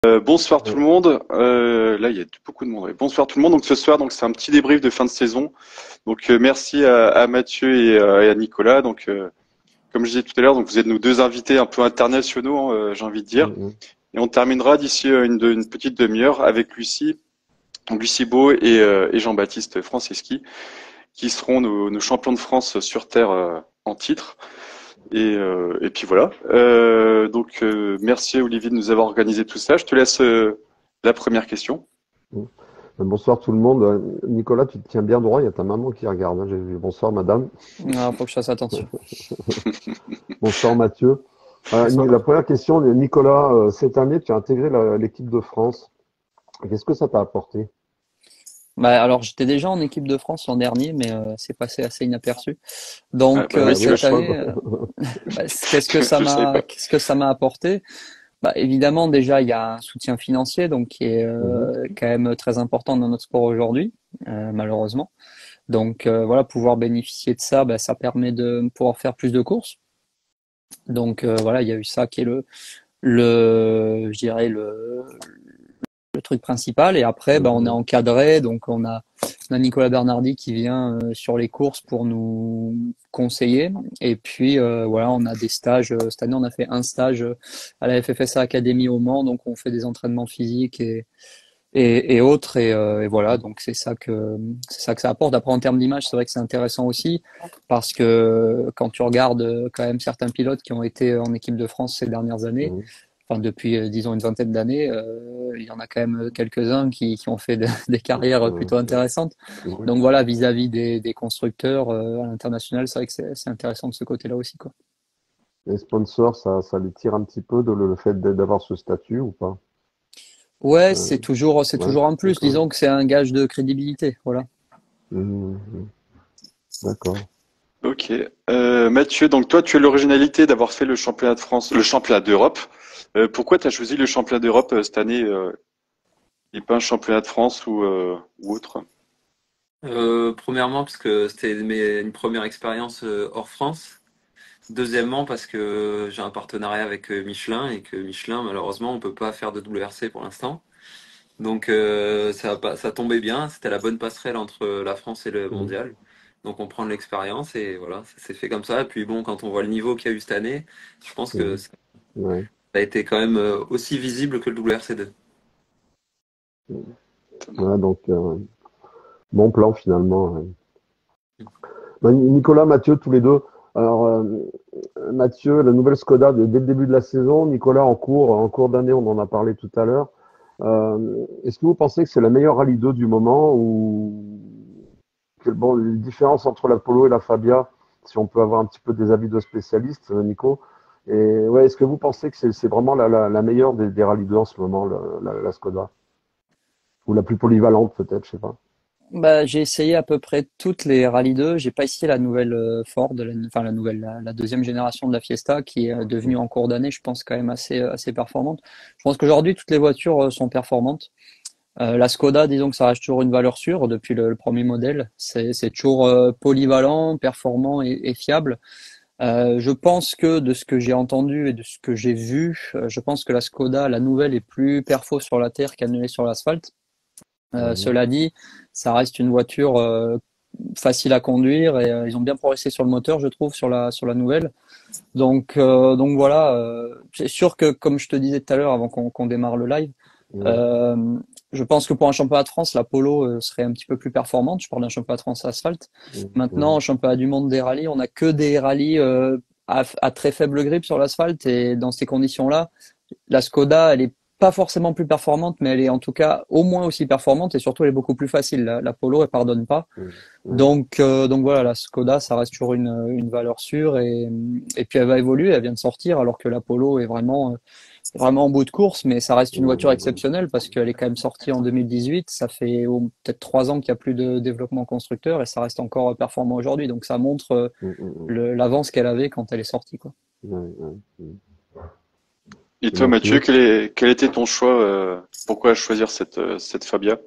Bonsoir tout le monde. Là, il y a beaucoup de monde. Ouais. Bonsoir tout le monde. Donc ce soir, donc c'est un petit débrief de fin de saison. Donc merci à Mathieu et à Nicolas. Donc comme je disais tout à l'heure, donc vous êtes nos deux invités un peu internationaux, hein, j'ai envie de dire. Mhm. Et on terminera d'ici une petite demi-heure avec Lucie, donc Lucie Beau et Jean-Baptiste Franceschi, qui seront nos champions de France sur terre en titre. Et puis voilà. Merci Olivier de nous avoir organisé tout ça. Je te laisse la première question. Mhm. Bonsoir tout le monde. Nicolas, tu te tiens bien droit, il y a ta maman qui regarde, hein. J'ai vu. Bonsoir madame. Ah, faut que je fasse attention. Bonsoir Mathieu. La Bonsoir. première question, Nicolas, cette année, tu as intégré l'équipe de France. Qu'est-ce que ça t'a apporté? Bah, alors, j'étais déjà en équipe de France l'an dernier, mais c'est passé assez inaperçu. Ah, Donc bah, Ah oui, Mathieu, cette la année, preuve. je savais pas. qu'est-ce que ça m'a apporté? Bah, évidemment, déjà, il y a un soutien financier, donc qui est Mhm. quand même très important dans notre sport aujourd'hui, malheureusement. Donc voilà, pouvoir bénéficier de ça, bah, ça permet de pouvoir faire plus de courses. Donc voilà, il y a eu ça qui est je dirais le truc principal. Et après, bah, on est Mhm. encadré, donc on a Nicolas Bernardi qui vient sur les courses pour nous conseiller. Et puis voilà, on a des stages. Cette année, on a fait un stage à la FFSA Academy au Mans, donc on fait des entraînements physiques et autres. Et voilà, donc c'est ça que ça apporte. Après, en termes d'image, c'est vrai que c'est intéressant aussi parce que quand tu regardes quand même certains pilotes qui ont été en équipe de France ces dernières années, Mhm. enfin depuis disons une vingtaine d'années, il y en a quand même quelques-uns qui ont fait des carrières Ouais, plutôt intéressantes. ouais. Donc voilà, vis-à-vis des constructeurs à l'international, c'est vrai que c'est intéressant de ce côté-là aussi, quoi. Les sponsors, ça les tire un petit peu de le fait d'avoir ce statut ou pas? Ouais, Euh, c'est ouais, toujours un plus. d'accord. Disons que c'est un gage de crédibilité, voilà. Mhm. D'accord. Ok. Mathieu, donc toi, tu as l'originalité d'avoir fait le championnat de France, le championnat d'Europe. Pourquoi tu as choisi le championnat d'Europe cette année et pas un championnat de France ou autre? Premièrement, parce que c'était une première expérience hors France. Deuxièmement, parce que j'ai un partenariat avec Michelin et que Michelin, malheureusement, on peut pas faire de WRC pour l'instant. Donc ça tombait bien, c'était la bonne passerelle entre la France et le Mhm. mondial. Donc on prend de l'expérience et voilà, ça s'est fait comme ça. Et puis bon, quand on voit le niveau qu'il y a eu cette année, je pense que Mhm. ça Ouais. a été quand même aussi visible que le WRC2. Ouais, donc, bon plan finalement. Ouais. Nicolas, Mathieu, tous les deux. Alors, Mathieu, la nouvelle Skoda dès le début de la saison. Nicolas, en cours d'année, on en a parlé tout à l'heure. Est-ce que vous pensez que c'est la meilleure Rallye 2 du moment ou bon, les différences entre la Polo et la Fabia, si on peut avoir un petit peu des avis de spécialistes, Nico. Et ouais, est-ce que vous pensez que c'est vraiment la meilleure des Rallye 2 en ce moment, la Skoda? Ou la plus polyvalente peut-être, je sais pas. Bah, j'ai essayé à peu près toutes les Rallye 2. J'ai pas essayé la nouvelle Ford, enfin la nouvelle, la deuxième génération de la Fiesta, qui est devenue en cours d'année, je pense quand même assez performante. Je pense qu'aujourd'hui toutes les voitures sont performantes. La Skoda, disons que ça reste toujours une valeur sûre depuis le premier modèle. C'est toujours polyvalent, performant et fiable. Je pense que de ce que j'ai entendu et de ce que j'ai vu, je pense que la Skoda, la nouvelle, est plus perfo sur la terre qu'elle ne l'est sur l'asphalte. Mhm. Cela dit, ça reste une voiture facile à conduire et ils ont bien progressé sur le moteur, je trouve, sur la nouvelle. Donc voilà, c'est sûr que comme je te disais tout à l'heure avant qu'on démarre le live, Ouais. euh, je pense que pour un championnat de France, la Polo serait un petit peu plus performante. Je parle d'un championnat de France asphalte. Maintenant, Mhm. au championnat du monde des rallyes, on n'a que des rallyes à très faible grip sur l'asphalte et dans ces conditions-là, la Skoda, elle est pas forcément plus performante, mais elle est en tout cas au moins aussi performante et surtout elle est beaucoup plus facile. La Polo, elle pardonne pas. Mhm. Ouais. Donc voilà, la Skoda, ça reste toujours une valeur sûre et puis elle va évoluer, elle vient de sortir alors que la Polo est vraiment en bout de course, mais ça reste une Ouais, voiture ouais, ouais. exceptionnelle parce qu'elle est quand même sortie en 2018. Ça fait peut-être 3 ans qu'il n'y a plus de développement constructeur et ça reste encore performant aujourd'hui. Donc ça montre Mhm. l'avance qu'elle avait quand elle est sortie, quoi. Ouais, ouais. Mhm. Et Et toi, Mathieu, Mathieu? quel était ton choix pourquoi choisir cette Fabia?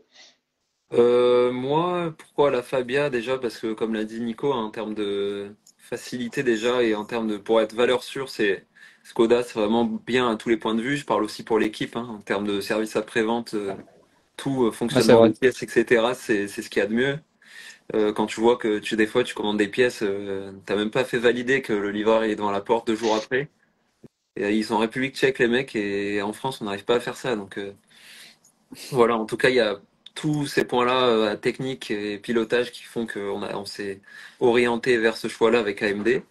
Moi, pourquoi la Fabia déjà? Parce que comme l'a dit Nico, hein, en termes de facilité déjà et en termes de pour être valeur sûre, c'est Skoda, c'est vraiment bien à tous les points de vue. Je parle aussi pour l'équipe, hein, en termes de service après-vente, tout Ouais, c'est fonctionnement vrai. des pièces, etc. C'est ce qu'il y a de mieux. Quand tu vois que des fois tu commandes des pièces, t'as même pas fait valider que le livreur est devant la porte 2 jours après. Et ils sont en République tchèque les mecs et en France on n'arrive pas à faire ça. Donc voilà, en tout cas il y a tous ces points-là, technique et pilotage qui font on s'est orienté vers ce choix-là avec AMD.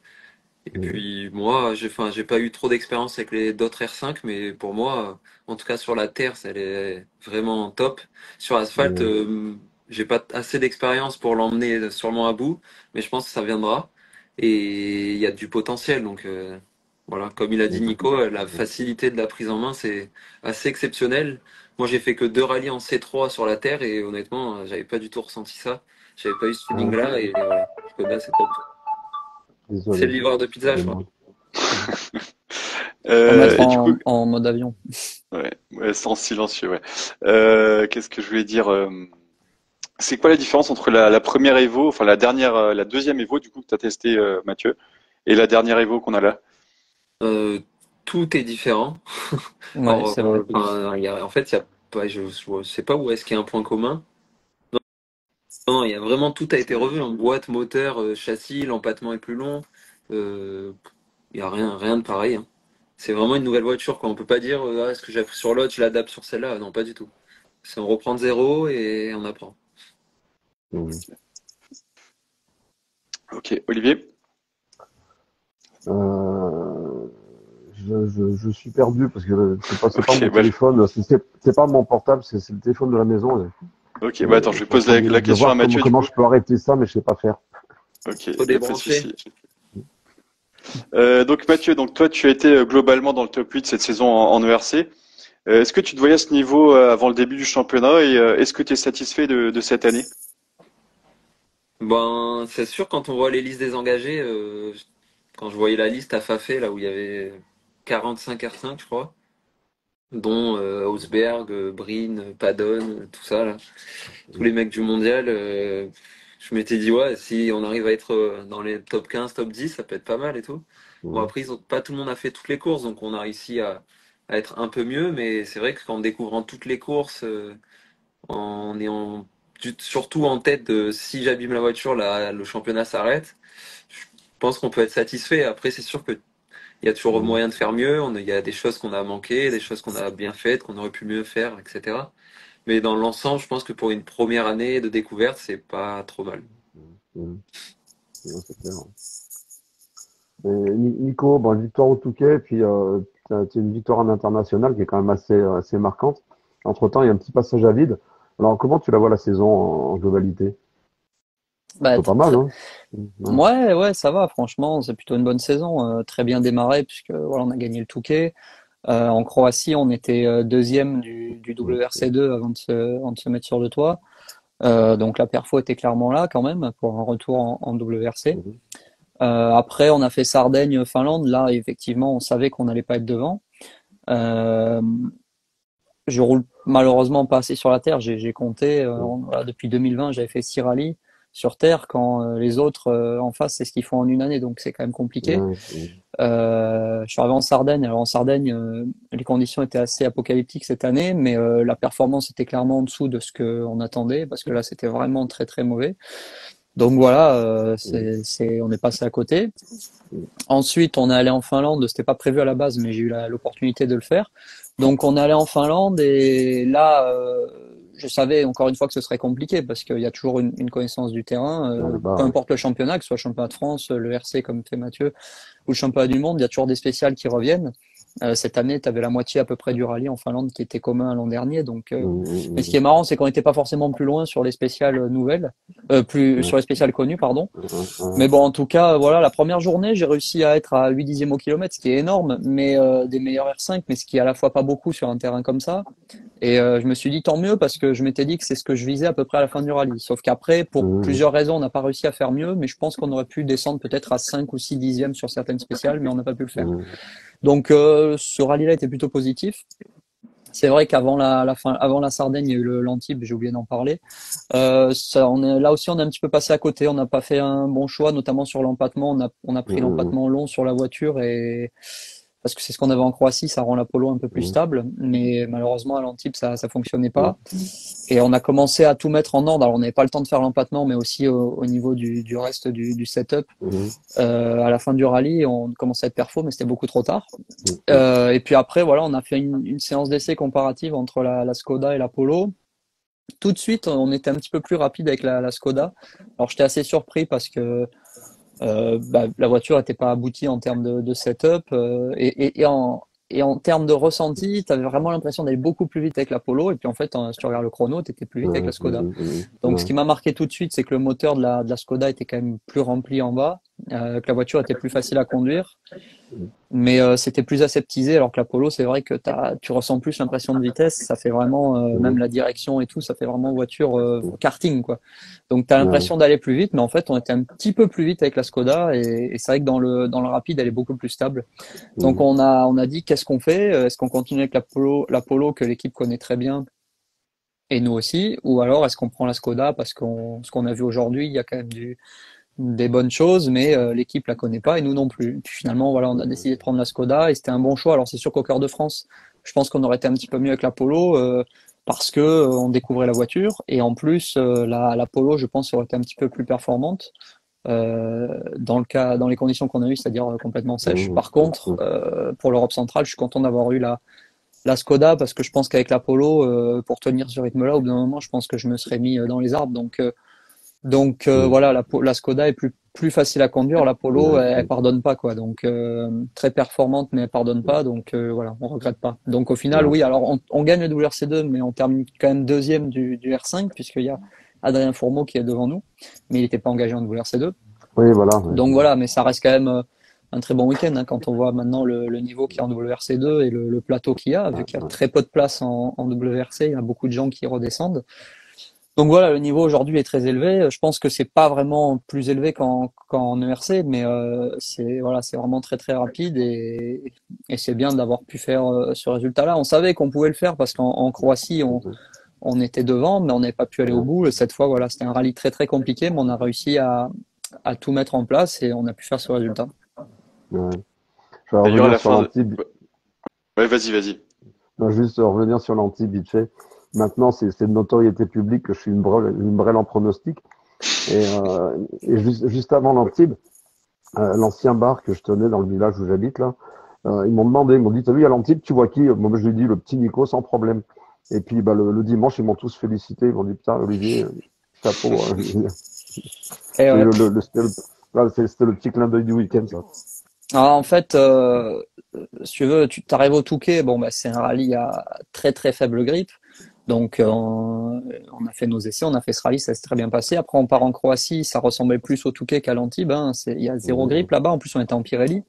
Et Mhm. puis moi, j'ai pas eu trop d'expérience avec les d'autres R5, mais pour moi, en tout cas sur la terre, elle est vraiment top. Sur asphalte, Mhm. j'ai pas assez d'expérience pour l'emmener sûrement à bout, mais je pense que ça viendra. Et il y a du potentiel, donc voilà. Comme il a dit Mhm. Nico, la facilité de la prise en main, c'est assez exceptionnel. Moi, j'ai fait que 2 rallyes en C3 sur la terre et honnêtement, j'avais pas du tout ressenti ça. J'avais pas eu ce Ah, feeling-là et voilà. Skoda, c'est top. C'est désolé. le livreur de pizza, je crois. Excusez-moi. Faut mettre Et du coup, en mode avion. ouais, sans silencieux, ouais. Qu'est-ce que je voulais dire c'est quoi la différence entre la première Evo, enfin la dernière, la deuxième Evo du coup que tu as testé Mathieu, et la dernière Evo qu'on a là? Euh, Tout est différent. Ouais, Alors, c'est vrai. en fait, il y a pas, je sais pas où est-ce qu'il y a un point commun. Non, non, il y a vraiment tout a été revu en boîte, moteur, châssis, l'empattement est plus long. Euh, il y a rien de pareil, hein. C'est vraiment une nouvelle voiture, quoi. On peut pas dire, ah, ce que j'ai appris sur l'autre, je l'adapte sur celle-là. Non, pas du tout. C'est on reprend de zéro et on apprend. Mhm. Ok, Olivier? Euh, je suis perdu parce que c'est pas Ok, mon téléphone, c'est pas mon portable, c'est le téléphone de la maison. ok, bah attends, je Je vais suis en poser train la de question à voir Mathieu du comment coup. je peux arrêter ça, mais je sais pas faire. Ok, Faut y a pas de débrancher. souci. Donc Mathieu, donc toi tu as été globalement dans le top 8 cette saison en ERC. Est-ce que tu te voyais à ce niveau avant le début du championnat et est-ce que tu es satisfait de cette année? Ben, c'est sûr, quand on voit les listes des engagés, quand je voyais la liste à Fafé, là où il y avait 45 R5, je crois, dont Hausberg, Breen, Padon, tout ça, là, tous les mecs du mondial, je m'étais dit, ouais, si on arrive à être dans les top 15, top 10, ça peut être pas mal et tout. Bon, Mhm. après, pas tout le monde a fait toutes les courses, donc on a réussi à être un peu mieux, mais c'est vrai qu'en découvrant toutes les courses, en ayant surtout en tête de si j'abîme la voiture, le championnat s'arrête. Je pense qu'on peut être satisfait. Après, c'est sûr qu'il y a toujours Mhm. moyen de faire mieux. Il y a des choses qu'on a manquées, des choses qu'on a bien faites, qu'on aurait pu mieux faire, etc. Mais dans l'ensemble, je pense que pour une première année de découverte, c'est pas trop mal. Mhm. Ouais, c'est clair. Et Nico, bon, victoire au Touquet, puis t'as une victoire en international qui est quand même assez marquante. Entre-temps, il y a un petit passage à vide. Alors, comment tu la vois la saison en globalité? Bah, Pas mal, hein? Ouais. ouais, ouais, ça va, franchement, c'est plutôt une bonne saison. Très bien démarré, puisque voilà, on a gagné le Touquet. En Croatie, on était deuxième du WRC2 avant de se mettre sur le toit. Donc la perfo était clairement là quand même pour un retour en WRC. Mhm. Après, on a fait Sardaigne-Finlande. Là, effectivement, on savait qu'on n'allait pas être devant. Euh, je roule malheureusement pas assez sur la terre. J'ai compté. Voilà, depuis 2020, j'avais fait 6 rallyes sur terre quand les autres en face, c'est ce qu'ils font en une année. Donc c'est quand même compliqué. Ouais, ouais. Je suis arrivé en Sardaigne. Alors en Sardaigne, les conditions étaient assez apocalyptiques cette année, mais la performance était clairement en dessous de ce qu'on attendait parce que là, c'était vraiment très très mauvais. Donc voilà, on est passé à côté. Ensuite, on est allé en Finlande. C'était pas prévu à la base, mais j'ai eu l'opportunité de le faire. Donc, on est allé en Finlande et là, je savais encore une fois que ce serait compliqué parce qu'il y a toujours une connaissance du terrain. Ouais, là-bas, Peu ouais. importe le championnat, que ce soit le championnat de France, le RC comme fait Mathieu, ou le championnat du monde, il y a toujours des spéciales qui reviennent. Cette année, tu avais la moitié à peu près du rallye en Finlande qui était commun à l'an dernier. Donc, mais ce qui est Mhm. marrant, c'est qu'on n'était pas forcément plus loin sur les spéciales nouvelles, plus Ouais, sur les spéciales connues, pardon. ouais, ouais. Mais bon, en tout cas, voilà, la première journée, j'ai réussi à être à 8 dixièmes au kilomètre, ce qui est énorme, mais des meilleurs R5, mais ce qui est à la fois pas beaucoup sur un terrain comme ça. Et je me suis dit tant mieux parce que je m'étais dit que c'est ce que je visais à peu près à la fin du rallye. Sauf qu'après, pour Mhm. plusieurs raisons, on n'a pas réussi à faire mieux, mais je pense qu'on aurait pu descendre peut-être à 5 ou 6 dixièmes sur certaines spéciales, mais on n'a pas pu le faire. Mhm. Donc ce rallye-là était plutôt positif. C'est vrai qu'avant la fin, avant la Sardaigne, il y a eu l'Antibes, j'ai oublié d'en parler. Là aussi, on est un petit peu passé à côté. On n'a pas fait un bon choix, notamment sur l'empattement. On a pris Mhm. l'empattement long sur la voiture et parce que c'est ce qu'on avait en Croatie, ça rend la polo un peu plus Mhm. stable, mais malheureusement à l'Antibes ça fonctionnait pas. Et on a commencé à tout mettre en ordre. Alors on n'avait pas le temps de faire l'empattement, mais aussi au niveau du reste du setup. Mhm. À la fin du rallye, on commençait à être perfo, mais c'était beaucoup trop tard. Mhm. Et puis après, voilà, on a fait une séance d'essai comparative entre la Skoda et la Polo. Tout de suite, on était un petit peu plus rapide avec la Skoda. Alors j'étais assez surpris parce que la voiture n'était pas aboutie en termes de setup et en termes de ressenti, tu avais vraiment l'impression d'aller beaucoup plus vite avec la Polo. Et puis en fait, si tu regardes le chrono, tu étais plus vite avec Ouais, la Skoda. mhm. Donc ce Ouais. qui m'a marqué tout de suite, c'est que le moteur de la Skoda était quand même plus rempli en bas, que la voiture était plus facile à conduire. Mais c'était plus aseptisé, alors que la Polo, c'est vrai que tu ressens plus l'impression de vitesse. Ça fait vraiment, même Mhm. la direction et tout, ça fait vraiment voiture karting, quoi. Donc tu as Ouais. l'impression d'aller plus vite, mais en fait, on était un petit peu plus vite avec la Skoda, et c'est vrai que dans le rapide, elle est beaucoup plus stable. Donc Mhm. on a dit, qu'est-ce qu'on fait? Est-ce qu'on continue avec la Polo que l'équipe connaît très bien, et nous aussi, ou alors est-ce qu'on prend la Skoda parce ce qu'on a vu aujourd'hui, il y a quand même des bonnes choses, mais l'équipe la connaît pas et nous non plus. Puis finalement, voilà, on a décidé de prendre la Skoda et c'était un bon choix. Alors c'est sûr qu'au cœur de France, je pense qu'on aurait été un petit peu mieux avec la Polo parce que on découvrait la voiture et en plus la Polo, je pense, aurait été un petit peu plus performante dans les conditions qu'on a eues, c'est-à-dire complètement sèche. Mhm. Par contre, pour l'Europe centrale, je suis content d'avoir eu la Skoda parce que je pense qu'avec la Polo, pour tenir ce rythme-là, au bout d'un moment, je pense que je me serais mis dans les arbres. Mhm. Voilà, la Skoda est plus facile à conduire. La Polo, Ouais. elle pardonne pas, quoi. Donc très performante, mais elle pardonne pas. Donc voilà, on regrette pas. Donc au final, Ouais. oui. Alors on gagne le WRC2, mais on termine quand même deuxième du R5 puisqu'il y a Adrien Fourmeau qui est devant nous, mais il n'était pas engagé en WRC2. Oui, voilà. Ouais. Donc voilà, mais ça reste quand même un très bon week-end hein, quand on voit maintenant le niveau qu'il y a en WRC2 et le plateau qu'il y a, vu qu'il y a Ouais. très peu de place en WRC, il y a beaucoup de gens qui redescendent. Donc voilà, le niveau aujourd'hui est très élevé. Je pense que c'est pas vraiment plus élevé qu'en ERC, mais c'est voilà, c'est vraiment très très rapide et c'est bien d'avoir pu faire ce résultat-là. On savait qu'on pouvait le faire parce qu'en Croatie on était devant, mais on n'avait pas pu aller au Ouais. bout. Cette fois, voilà, c'était un rallye très très compliqué, mais on a réussi à tout mettre en place et on a pu faire ce résultat. Ouais. Je vais D'ailleurs, à revenir la sur fin de... l'Antibes. Ouais, vas-y, vas-y. Non, juste revenir sur l'Antibes vite fait. Maintenant, c'est de notoriété publique que je suis une brêle en pronostic. Et juste avant l'Antibes, l'ancien bar que je tenais dans le village où j'habite là, ils m'ont demandé, ils m'ont dit, t'as vu à l'Antibes, tu vois qui? Moi, je lui ai dit, le petit Nico, sans problème. Et puis, bah, le dimanche, ils m'ont tous félicité. Ils m'ont dit, putain, Olivier, chapeau. Et Et ouais. c'était le petit clin d'œil du week-end, ça. Alors, en fait, si tu veux, tu t'arrives au Touquet, bon bah c'est un rallye à très très faible grip. Donc on a fait nos essais, on a fait ce rallye, ça s'est très bien passé. Après on part en Croatie, ça ressemblait plus au Touquet qu'à l'Antibes. Hein. Il y a zéro Mhm. grip là-bas. En plus on était en Pirelli.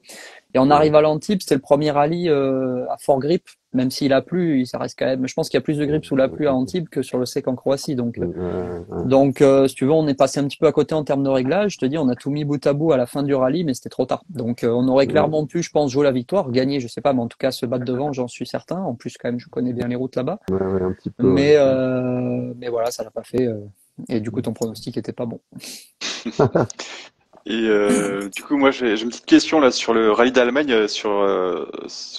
Et on Ouais. arrive à l'Antibes, c'était le premier rallye à fort grip, même s'il a plu, ça reste quand même. Je pense qu'il y a plus de grip sous la pluie à Antibes que sur le sec en Croatie. Ouais. Si tu veux, on est passé un petit peu à côté en termes de réglage. Je te dis, on a tout mis bout à bout à la fin du rallye, mais c'était trop tard. Donc, on aurait Ouais. clairement pu, je pense, jouer la victoire, gagner, je sais pas, mais en tout cas se battre devant, j'en suis certain. En plus, quand même, je connais bien les routes là-bas. Ouais, un petit peu, ouais. Mais voilà, ça l'a pas fait. Et du coup, ton pronostic était pas bon. Et du coup, moi, j'ai une petite question là sur le rallye d'Allemagne.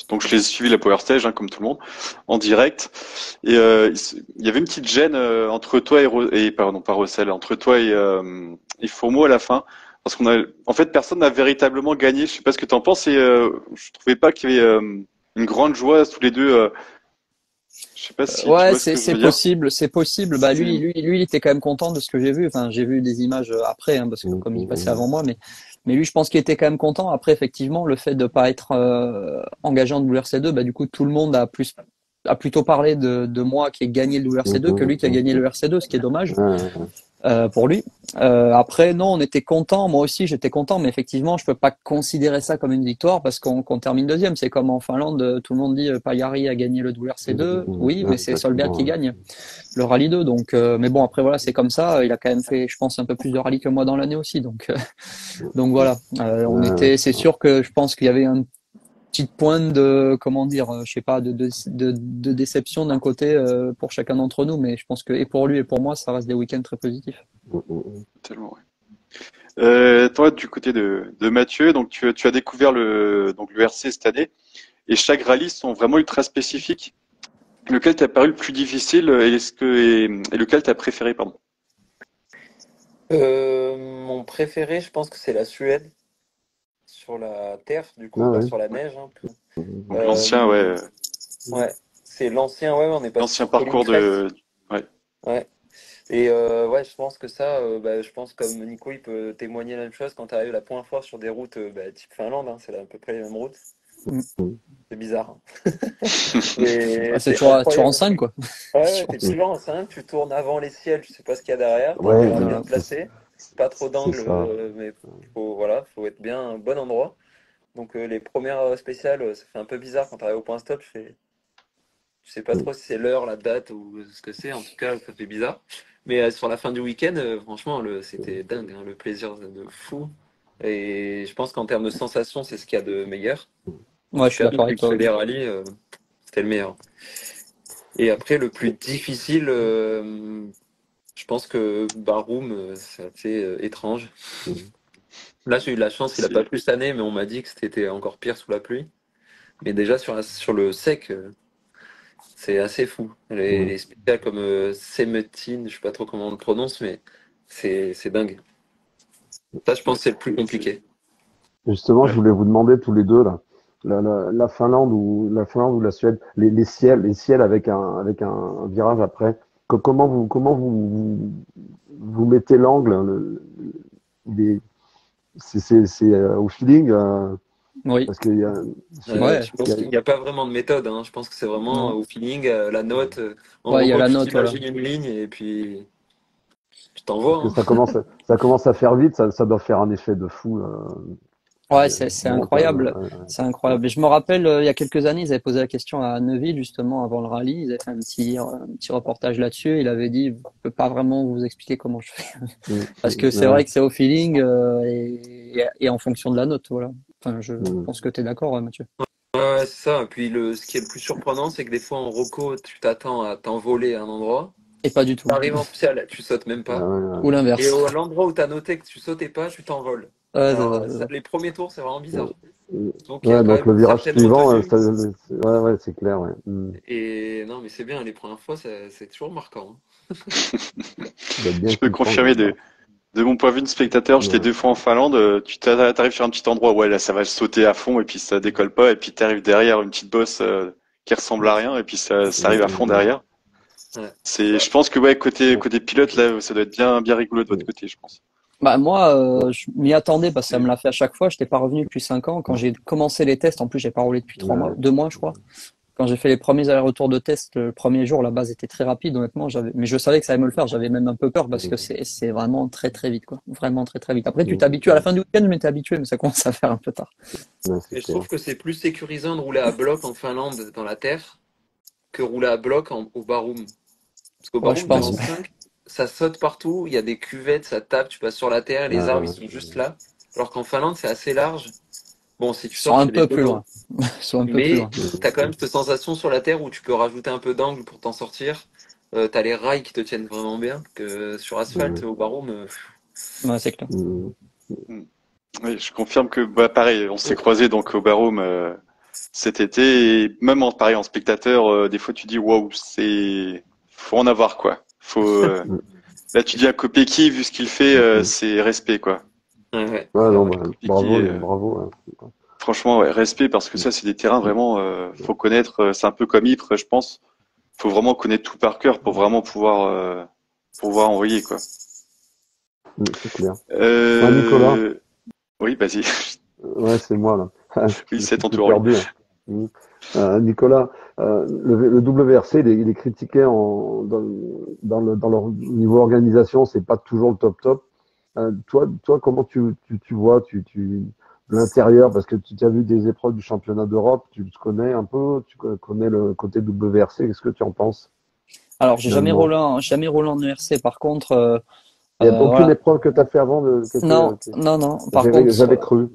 Donc, je l'ai suivi la Power Stage, hein, comme tout le monde, en direct. Et il y avait une petite gêne entre toi et pardon, pas Russell, entre toi et Fourmeau à la fin, parce en fait, personne n'a véritablement gagné. Je sais pas ce que tu en penses. Et je trouvais pas qu'il y avait une grande joie tous les deux. Je sais pas si tu Ouais, vois ce que je c'est veux dire. possible, c'est possible. Bah C'était. lui, il était quand même content de ce que j'ai vu. Enfin, j'ai vu des images après, hein, parce que comme il passait avant moi, mais lui, je pense qu'il était quand même content. Après, effectivement, le fait de pas être engagé en WRC2, bah du coup, tout le monde a plutôt parlé de moi qui ai gagné le WRC2 que lui qui a gagné le WRC2, ce qui est dommage Ouais. pour lui. Après, non, on était content. Moi aussi, j'étais content, mais effectivement, je peux pas considérer ça comme une victoire parce qu'on termine deuxième. C'est comme en Finlande, tout le monde dit Pajarri a gagné le WRC2. Oui, mais c'est Solberg qui Exactement. gagne le Rallye 2. Donc, mais bon, après voilà, c'est comme ça. Il a quand même fait, je pense, un peu plus de rallye que moi dans l'année aussi. Donc voilà. Ouais. C'est sûr que je pense qu'il y avait un petite pointe de, comment dire, je sais pas, de déception d'un côté pour chacun d'entre nous, mais je pense que et pour lui et pour moi, ça reste des week-ends très positifs. Tellement, ouais. Toi, du côté de Mathieu, donc tu as découvert donc le RC cette année, et chaque rallye sont vraiment ultra spécifiques. Lequel t'a paru le plus difficile et lequel t'as préféré, pardon? Mon préféré, je pense que c'est la Suède, sur la terre, du coup, Ah pas ouais. sur la neige, hein. Donc l'ancien, ouais, Ouais, c'est l'ancien, ouais, on est passé l'ancien sur Colin parcours Crest. ouais, Ouais. Et ouais, je pense que ça, je pense comme Nico, il peut témoigner la même chose quand tu arrives la première fois sur des routes type Finlande, hein, c'est à peu près les mêmes routes. Mm. C'est bizarre, hein. Mais Ah, c'est c'est toujours en incroyable. 5, quoi. Ouais, ouais, Toujours en t'es cinq. toujours en 5, tu tournes avant les ciels, tu sais pas ce qu'il y a derrière, t'as Ouais, intérêt à bien Voilà. te placer, pas trop c'est d'angle, ça. mais faut être bien au bon endroit. Donc les premières spéciales, ça fait un peu bizarre quand tu arrives au point stop, tu sais pas trop si c'est l'heure, la date ou ce que c'est, en tout cas ça fait bizarre. Mais sur la fin du week-end, franchement, c'était dingue, hein, le plaisir de fou. Et je pense qu'en termes de sensations, c'est ce qu'il y a de meilleur. En Ouais, tout je suis cas, d'accord avec depuis que je toi. fais Ouais. les rallyes, c'était le meilleur. Et après, le plus difficile, je pense que Baroum, c'est assez étrange. Là, j'ai eu de la chance, il a pas c'est plu cette année, mais on m'a dit que c'était encore pire sous la pluie. Mais déjà sur le sec, c'est assez fou. Les spéciales comme Semetine, je sais pas trop comment on le prononce, mais c'est dingue. Ça, je pense que c'est le plus compliqué. Justement, je ouais. voulais vous demander tous les deux là, la Finlande ou la Suède, les ciels avec un virage après. Comment vous mettez l'angle, hein, il est- c'est au feeling, Oui. parce qu'il y a, Ouais. Je pense il y a- qu'il n'y a pas vraiment de méthode, hein. Je pense que c'est vraiment Non. au feeling, la note. En Ouais, il y a gros, la tu note, voilà. t'imagines une ligne et puis tu t'envoies, parce que hein. ça commence à faire vite, ça doit faire un effet de fou Ouais, c'est mental. incroyable. C'est incroyable. Et je me rappelle, il y a quelques années, ils avaient posé la question à Neuville, justement, avant le rallye. Ils avaient fait un petit reportage là-dessus. Il avait dit, je peux pas vraiment vous expliquer comment je fais. Parce que c'est Ouais, vrai que c'est au feeling, et en fonction de la note, voilà. Enfin, je mm, pense que tu es d'accord, Mathieu. Ouais, c'est ça. Et puis ce qui est le plus surprenant, c'est que des fois en roco, tu t'attends à t'envoler à un endroit. Et pas du tout. T'arrives en spécial, tu sautes même ouais, pas. Ou Et l'inverse. à l'endroit où t'as noté que tu sautais pas, tu t'envoles. Ouais, c'est Alors, ça, c'est ça. les premiers tours, c'est vraiment ouais. bizarre. Donc, il y a Ouais, quand donc même le une virage certaine suivant, retenue. ouais, ouais, c'est clair, ouais. Et non, mais c'est bien, les premières fois, c'est toujours marquant, hein. Ça doit être bien Je peux kiffant, confirmer de mon point de vue de spectateur, j'étais ouais. 2 fois en Finlande, t'arrives sur un petit endroit, ouais, là, ça va sauter à fond, et puis ça décolle pas, et puis t'arrives derrière une petite bosse, qui ressemble à rien, et puis ça arrive à fond Ouais, derrière. Ouais. Je pense que, ouais, côté, ouais, côté pilote, là, ça doit être bien, bien rigolo de votre ouais, côté, je pense. Bah, moi, ouais, je m'y attendais parce que ça me C'est- l'a fait à chaque fois. Je n'étais pas revenu depuis 5 ans. Quand j'ai commencé les tests, en plus, j'ai pas roulé depuis 3 mois, ouais, 2 mois, je crois. Quand j'ai fait les premiers allers-retours de test, le premier jour, la base était très rapide, honnêtement. Mais je savais que ça allait me le faire. J'avais même un peu peur parce que c'est vraiment très, très vite, quoi. Vraiment très, très vite. Après, tu t'habitues à la fin du week-end, mais t'es habitué, mais ça commence à faire un peu tard. ouais, c'est Et je clair. trouve que c'est plus sécurisant de rouler à bloc en Finlande, dans la terre, que rouler à bloc au Baroum. Parce qu'au Ouais, je Baroum, t'es pense. en 5, ça saute partout, il y a des cuvettes, ça tape, tu passes sur la terre, les arbres, ils sont juste là. Alors qu'en Finlande, c'est assez large. Bon, si tu Ils sont sors, tu un fais des peu plus photos. loin. Ils sont un peu plus Mais loin. t'as quand même cette sensation sur la terre où tu peux rajouter un peu d'angle pour t'en sortir. T'as les rails qui te tiennent vraiment bien. Que sur asphalte, au Baroum, Ouais, c'est clair. Mm. Oui, je confirme que, bah, pareil, on s'est croisés donc au Barôme cet été, et même pareil en spectateur, des fois tu dis waouh, faut en avoir quoi. Là tu dis à Kopecky, vu ce qu'il fait, c'est respect quoi. ouais, ouais. Ouais, non, bah, Kopecky, bravo. franchement ouais, respect parce que ça c'est des terrains vraiment, faut connaître. C'est un peu comme Ypres, je pense. Faut vraiment connaître tout par cœur pour vraiment pouvoir envoyer quoi. C'est clair. Ouais, Nicolas, Euh, oui, vas-y. ouais, c'est moi là. Oui, Je c'est suis ton tout tour. Oui. perdu, hein. Nicolas, le WRC, il est critiqué dans leur niveau organisation, c'est pas toujours le top top. Toi, comment tu vois de l'intérieur, parce que tu as vu des épreuves du championnat d'Europe, tu te connais un peu, tu connais le côté WRC, qu'est-ce que tu en penses Alors, j'ai finalement? jamais roulé en ERC. Par contre, Il n'y a aucune voilà. épreuve que tu as fait avant qui était, Non, non, non. Par contre, j'avais cru,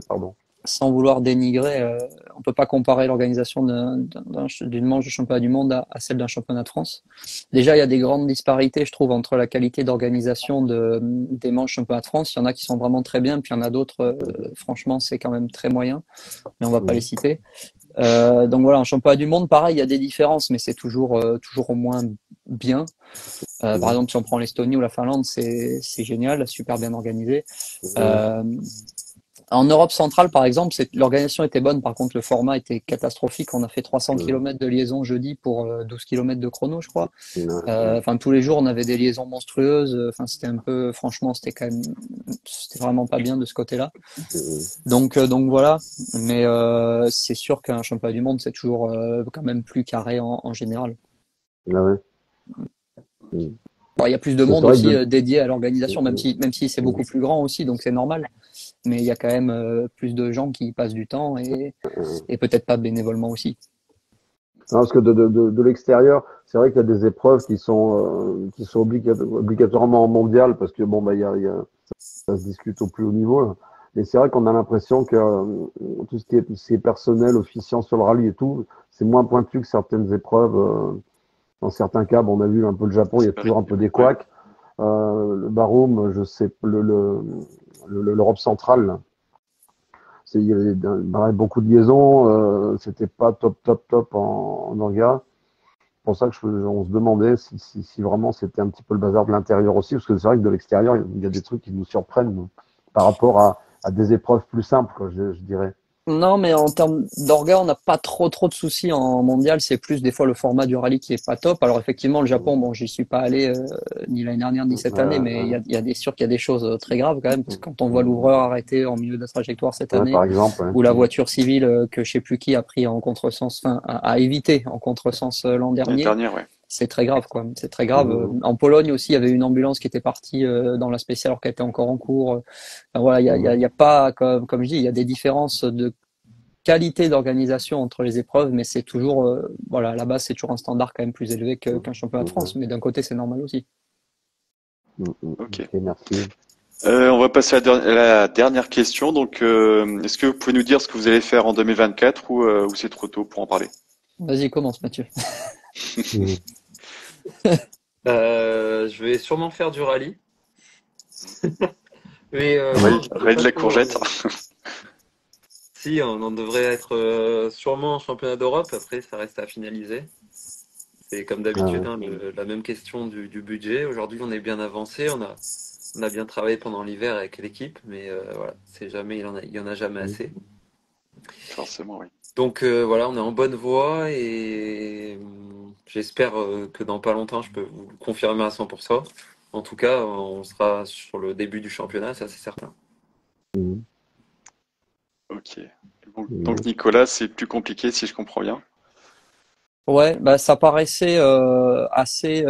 pardon. sans vouloir dénigrer, on peut pas comparer l'organisation d'une manche de championnat du monde à celle d'un championnat de France. Déjà, il y a des grandes disparités, je trouve, entre la qualité d'organisation des manches championnat de France. Il y en a qui sont vraiment très bien, puis il y en a d'autres, franchement, c'est quand même très moyen, mais on va pas les citer. Donc voilà, en championnat du monde, pareil, il y a des différences, mais c'est toujours au moins bien. Par exemple, si on prend l'Estonie ou la Finlande, c'est génial, super bien organisé. En Europe centrale, par exemple, l'organisation était bonne, par contre, le format était catastrophique. On a fait 300 km de liaison jeudi pour 12 km de chrono, je crois. Enfin, tous les jours, on avait des liaisons monstrueuses. Enfin, c'était un peu, franchement, c'était vraiment pas bien de ce côté-là. Donc voilà. Mais c'est sûr qu'un championnat du monde, c'est toujours quand même plus carré en général. Ah ouais. Bon, il y a plus de monde aussi dédié à l'organisation, même si c'est beaucoup plus grand aussi, donc c'est normal. Mais il y a quand même plus de gens qui y passent du temps et peut-être pas bénévolement aussi. Non, parce que de l'extérieur, c'est vrai qu'il y a des épreuves qui sont obligatoirement en mondial, parce que bon, bah, ça se discute au plus haut niveau, là. Mais c'est vrai qu'on a l'impression que tout ce qui est personnel, officiant sur le rallye et tout, c'est moins pointu que certaines épreuves. Dans certains cas, bon, on a vu un peu le Japon, il y a toujours un peu des couacs. Le Baroum, je sais, l'Europe centrale, là. Il y avait beaucoup de liaisons, c'était pas top en orga. C'est pour ça que on se demandait si vraiment c'était un petit peu le bazar de l'intérieur aussi, parce que c'est vrai que de l'extérieur, il y a des trucs qui nous surprennent, nous, par rapport à des épreuves plus simples, quoi, je dirais. Non, mais en termes d'orga, on n'a pas trop de soucis en mondial. C'est plus des fois le format du rallye qui est pas top. Alors effectivement, le Japon, bon, j'y suis pas allé ni l'année dernière ni cette année, mais il y a sûr qu'il y a des choses très graves quand même. Parce que quand on voit l'ouvreur arrêté en milieu de la trajectoire cette année, par exemple, ou la voiture civile que je sais plus qui a pris en contresens, enfin a évité en contresens l'an dernier. Ouais. C'est très grave, quoi. C'est très grave. En Pologne aussi, il y avait une ambulance qui était partie dans la spéciale alors qu'elle était encore en cours. Enfin, voilà, il y a pas, comme je dis, il y a des différences de qualité d'organisation entre les épreuves, mais c'est toujours, voilà, à la base, c'est toujours un standard quand même plus élevé qu'un championnat de France. Mais d'un côté, c'est normal aussi. Ok, merci. On va passer à la dernière question. Donc, est-ce que vous pouvez nous dire ce que vous allez faire en 2024 ou c'est trop tôt pour en parler? Vas-y, commence, Mathieu. Je vais sûrement faire du rallye. Mais rallye de la courgette. Si, on en devrait être sûrement en championnat d'Europe. Après, ça reste à finaliser. C'est comme d'habitude, la même question du budget. Aujourd'hui, on est bien avancé. On a bien travaillé pendant l'hiver avec l'équipe, mais voilà, c'est jamais, il y en a jamais assez. Forcément, oui. Donc voilà, on est en bonne voie et j'espère que dans pas longtemps, je peux vous le confirmer à 100%. En tout cas, on sera sur le début du championnat, ça c'est certain. Ok. Donc Nicolas, c'est plus compliqué si je comprends bien. Ouais, bah ça paraissait assez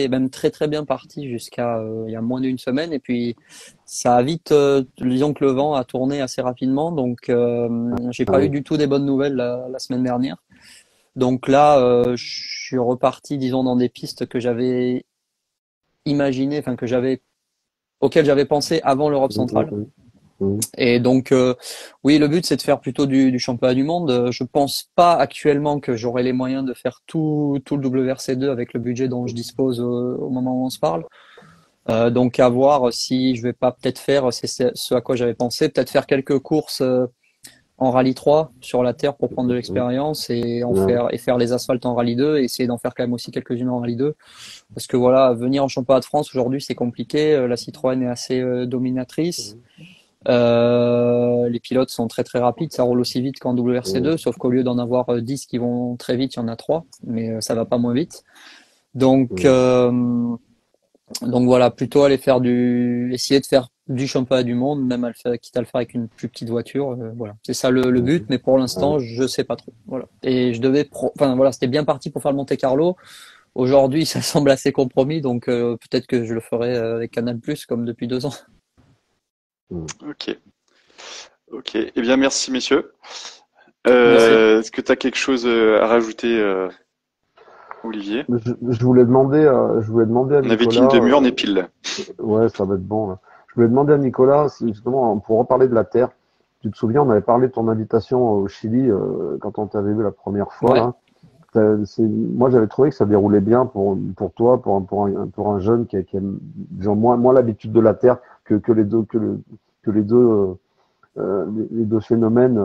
même très bien parti jusqu'à il y a moins d'une semaine et puis ça a vite disons que le vent a tourné assez rapidement donc j'ai pas eu du tout des bonnes nouvelles la semaine dernière. Donc là je suis reparti disons dans des pistes que j'avais imaginées, enfin auxquelles j'avais pensé avant l'Europe centrale. Et donc, oui, le but, c'est de faire plutôt du championnat du monde. Je pense pas actuellement que j'aurai les moyens de faire tout le WRC2 avec le budget dont je dispose au moment où on se parle. Donc, à voir si je vais pas peut-être faire, c'est ce à quoi j'avais pensé, peut-être faire quelques courses en rallye 3 sur la terre pour prendre de l'expérience et faire les asphaltes en rallye 2 et essayer d'en faire quand même aussi quelques-unes en rallye 2. Parce que voilà, venir en championnat de France aujourd'hui, c'est compliqué. La Citroën est assez dominatrice. Les pilotes sont très rapides, ça roule aussi vite qu'en WRC2, sauf qu'au lieu d'en avoir 10 qui vont très vite, il y en a 3, mais ça va pas moins vite. Donc voilà, plutôt essayer de faire du championnat du monde, même quitte à le faire avec une plus petite voiture. Voilà, c'est ça le but, mais pour l'instant, je sais pas trop. Voilà. Et c'était bien parti pour faire le Monte-Carlo. Aujourd'hui, ça semble assez compromis, donc peut-être que je le ferai avec Canal+, comme depuis 2 ans. Ok. Eh bien, merci, messieurs. Est-ce que tu as quelque chose à rajouter, Olivier? Je voulais demander à Nicolas. On avait dit une demi-heure, on est pile. Ouais, ça va être bon, là. Je voulais demander à Nicolas, justement, pour reparler de la Terre, tu te souviens, on avait parlé de ton invitation au Chili quand on t'avait vu la première fois. Ouais. Là. Moi, j'avais trouvé que ça déroulait bien pour toi, pour un jeune qui a genre, moins l'habitude de la terre que les deux, les deux phénomènes,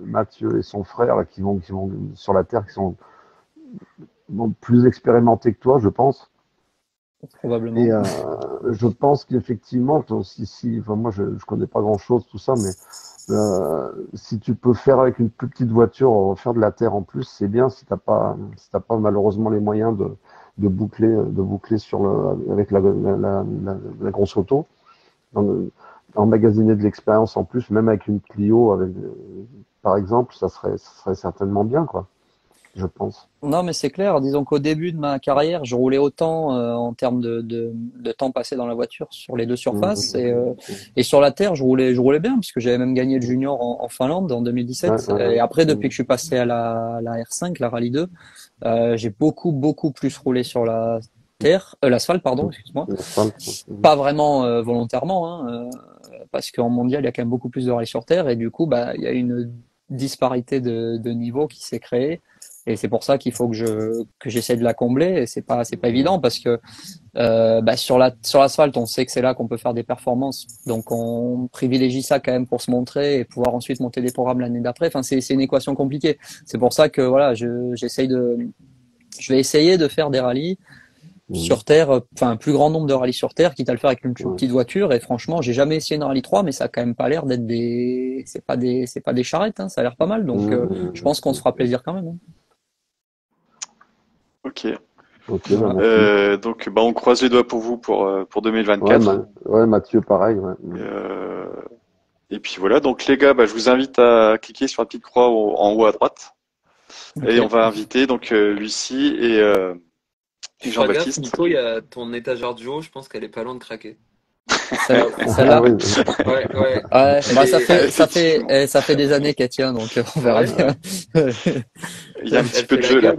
Mathieu et son frère, là, qui vont sur la terre, qui sont plus expérimentés que toi, je pense. Probablement. Et je pense qu'effectivement, enfin, moi, je connais pas grand-chose, tout ça, mais si tu peux faire avec une plus petite voiture, faire de la terre en plus, c'est bien. Si t'as pas malheureusement les moyens de boucler avec la grosse auto, emmagasiner de l'expérience en plus, même avec une Clio, par exemple, ça serait certainement bien, quoi. Je pense. Non, mais c'est clair. Disons qu'au début de ma carrière, je roulais autant en termes de temps passé dans la voiture sur les deux surfaces et sur la terre, je roulais bien puisque j'avais même gagné le junior en Finlande en 2017. Et après, depuis que je suis passé à la R5, la Rallye 2, j'ai beaucoup plus roulé sur la terre, l'asphalte, pardon, excuse-moi. Pas vraiment volontairement, hein, parce qu'en mondial, il y a quand même beaucoup plus de rallye sur terre et du coup, bah, il y a une disparité de niveau qui s'est créée. Et c'est pour ça qu'il faut que j'essaie de la combler. Et c'est pas évident parce que bah, sur l'asphalte, on sait que c'est là qu'on peut faire des performances. Donc on privilégie ça quand même pour se montrer et pouvoir ensuite monter des programmes l'année d'après. Enfin, c'est une équation compliquée. C'est pour ça que voilà, je vais essayer de faire des rallyes sur terre, enfin un plus grand nombre de rallyes sur terre, quitte à le faire avec une petite voiture. Et franchement, j'ai jamais essayé une rallye 3, mais ça a quand même pas l'air d'être c'est pas des charrettes, hein, ça a l'air pas mal. Donc je pense qu'on se fera plaisir quand même. Hein. Ok. Voilà. Donc, on croise les doigts pour vous pour 2024. Ouais, Mathieu, pareil. Ouais. Et puis voilà. Donc les gars, je vous invite à cliquer sur la petite croix en haut à droite. Okay. Et on va inviter donc Lucie et Jean-Baptiste. Nico, il y a ton étagère duo, je pense qu'elle est pas loin de craquer. Celle-là. Oui. Ouais. Ça fait des années qu'elle tient, donc on verra bien. Il y a un petit peu de jeu là.